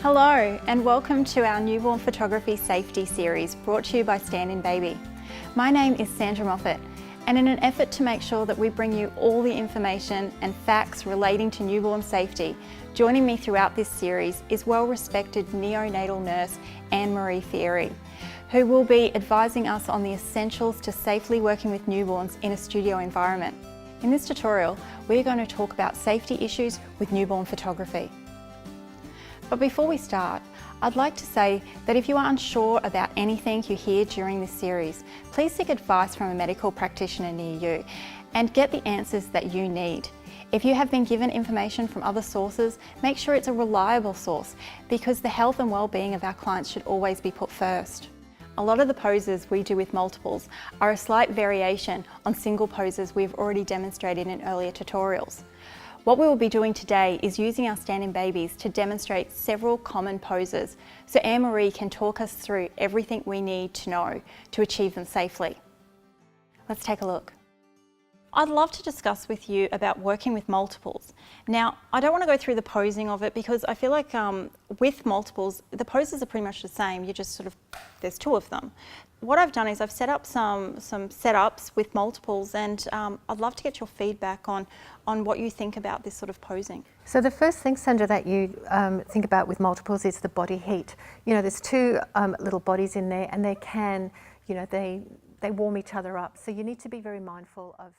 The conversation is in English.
Hello and welcome to our newborn photography safety series brought to you by StandInBaby. My name is Sandra Moffat, and in an effort to make sure that we bring you all the information and facts relating to newborn safety, joining me throughout this series is well-respected neonatal nurse Anne-Marie Fieri, who will be advising us on the essentials to safely working with newborns in a studio environment. In this tutorial, we're going to talk about safety issues with newborn photography. But before we start, I'd like to say that if you are unsure about anything you hear during this series, please seek advice from a medical practitioner near you and get the answers that you need. If you have been given information from other sources, make sure it's a reliable source because the health and well-being of our clients should always be put first. A lot of the poses we do with multiples are a slight variation on single poses we've already demonstrated in earlier tutorials. What we will be doing today is using our StandInBabies to demonstrate several common poses so Anne-Marie can talk us through everything we need to know to achieve them safely. Let's take a look. I'd love to discuss with you about working with multiples. Now, I don't want to go through the posing of it because I feel like with multiples, the poses are pretty much the same. You just there's two of them. What I've done is I've set up some setups with multiples, and I'd love to get your feedback on what you think about this sort of posing. So the first thing, Sandra, that you think about with multiples is the body heat. You know, there's two little bodies in there, and they can, they warm each other up. So you need to be very mindful of